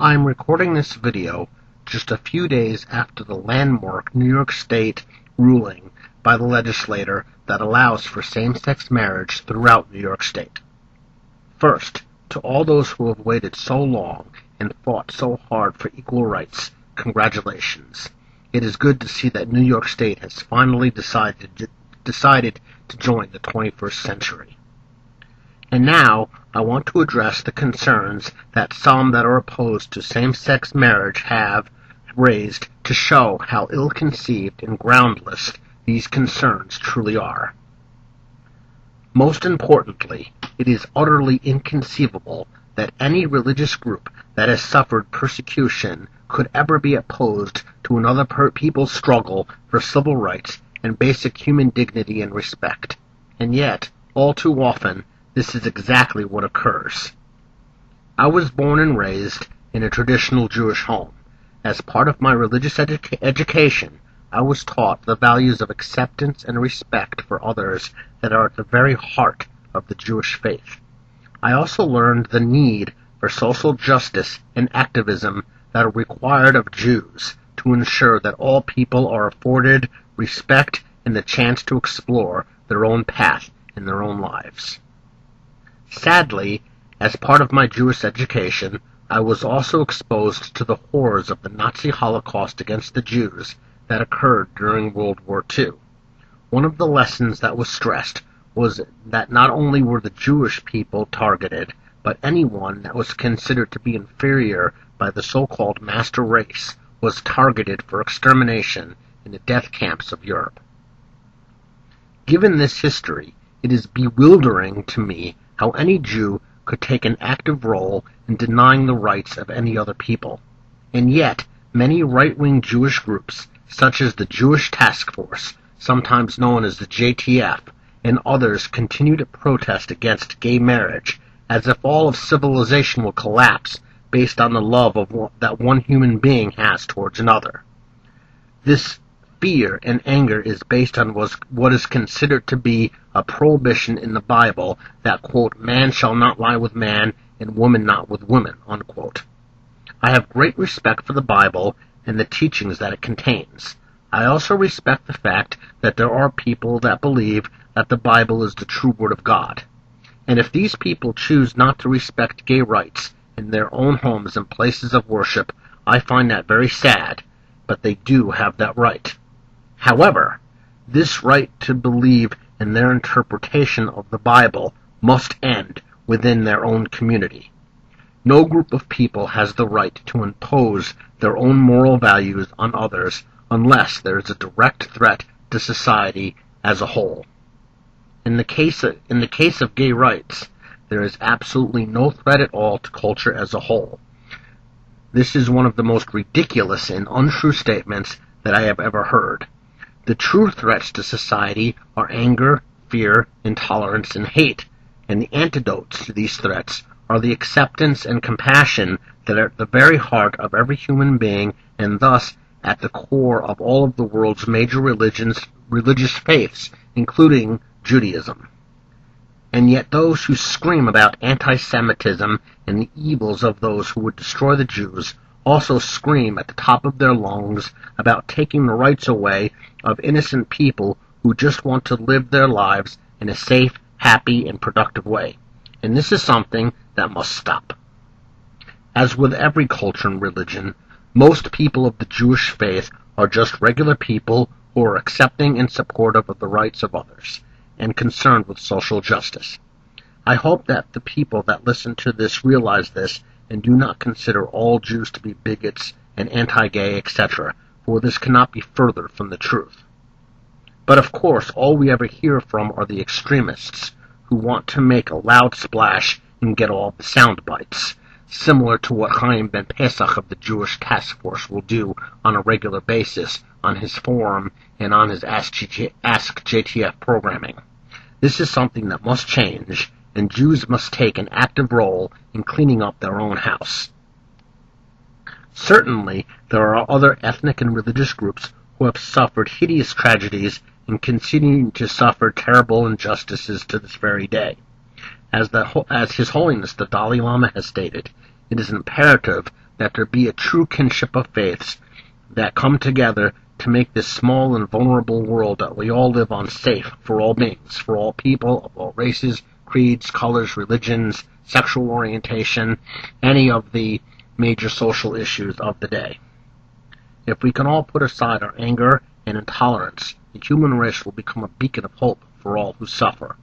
I'm recording this video just a few days after the landmark New York State ruling by the legislature that allows for same-sex marriage throughout New York State. First, to all those who have waited so long and fought so hard for equal rights, congratulations. It is good to see that New York State has finally decided to join the 21st century. And now, I want to address the concerns that some that are opposed to same-sex marriage have raised to show how ill-conceived and groundless these concerns truly are. Most importantly, it is utterly inconceivable that any religious group that has suffered persecution could ever be opposed to another people's struggle for civil rights and basic human dignity and respect. And yet, all too often, this is exactly what occurs. I was born and raised in a traditional Jewish home. As part of my religious education, I was taught the values of acceptance and respect for others that are at the very heart of the Jewish faith. I also learned the need for social justice and activism that are required of Jews to ensure that all people are afforded respect and the chance to explore their own path in their own lives. Sadly, as part of my Jewish education, I was also exposed to the horrors of the Nazi Holocaust against the Jews that occurred during World War II. One of the lessons that was stressed was that not only were the Jewish people targeted, but anyone that was considered to be inferior by the so-called master race was targeted for extermination in the death camps of Europe. Given this history, it is bewildering to me how any Jew could take an active role in denying the rights of any other people. And yet, many right-wing Jewish groups, such as the Jewish Task Force, sometimes known as the JTF, and others continue to protest against gay marriage, as if all of civilization will collapse based on the love that one human being has towards another. This fear and anger is based on what is considered to be a prohibition in the Bible that, quote, man shall not lie with man and woman not with woman, unquote. I have great respect for the Bible and the teachings that it contains. I also respect the fact that there are people that believe that the Bible is the true Word of God. And if these people choose not to respect gay rights in their own homes and places of worship, I find that very sad, but they do have that right. However, this right to believe in their interpretation of the Bible must end within their own community. No group of people has the right to impose their own moral values on others unless there is a direct threat to society as a whole. In the case of gay rights, there is absolutely no threat at all to culture as a whole. This is one of the most ridiculous and untrue statements that I have ever heard. The true threats to society are anger, fear, intolerance, and hate, and the antidotes to these threats are the acceptance and compassion that are at the very heart of every human being and thus at the core of all of the world's major religious faiths, including Judaism. And yet those who scream about anti-Semitism and the evils of those who would destroy the Jews also scream at the top of their lungs about taking the rights away of innocent people who just want to live their lives in a safe, happy, and productive way. And this is something that must stop. As with every culture and religion, most people of the Jewish faith are just regular people who are accepting and supportive of the rights of others and concerned with social justice. I hope that the people that listen to this realize this and do not consider all Jews to be bigots and anti-gay, etc., for this cannot be further from the truth. But of course, all we ever hear from are the extremists who want to make a loud splash and get all the sound bites, similar to what Chaim Ben Pesach of the Jewish Task Force will do on a regular basis on his forum and on his Ask JTF programming. This is something that must change, and Jews must take an active role in cleaning up their own house. Certainly, there are other ethnic and religious groups who have suffered hideous tragedies and continue to suffer terrible injustices to this very day. As His Holiness the Dalai Lama has stated, it is imperative that there be a true kinship of faiths that come together to make this small and vulnerable world that we all live on safe for all beings, for all people of all races, creeds, colors, religions, sexual orientation, any of the major social issues of the day. If we can all put aside our anger and intolerance, the human race will become a beacon of hope for all who suffer.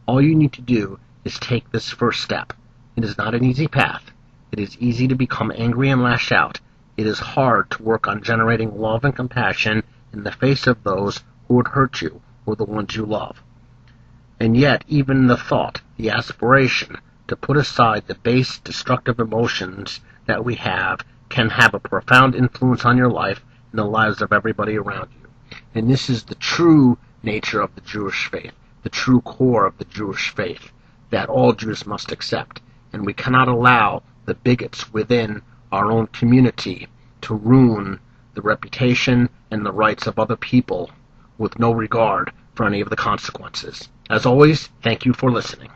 All you need to do is take this first step. It is not an easy path. It is easy to become angry and lash out. It is hard to work on generating love and compassion in the face of those who would hurt you or the ones you love. And yet, even the thought, the aspiration, to put aside the base, destructive emotions that we have can have a profound influence on your life and the lives of everybody around you. And this is the true nature of the Jewish faith, the true core of the Jewish faith, that all Jews must accept. And we cannot allow the bigots within our own community to ruin the reputation and the rights of other people with no regard for any of the consequences. As always, thank you for listening.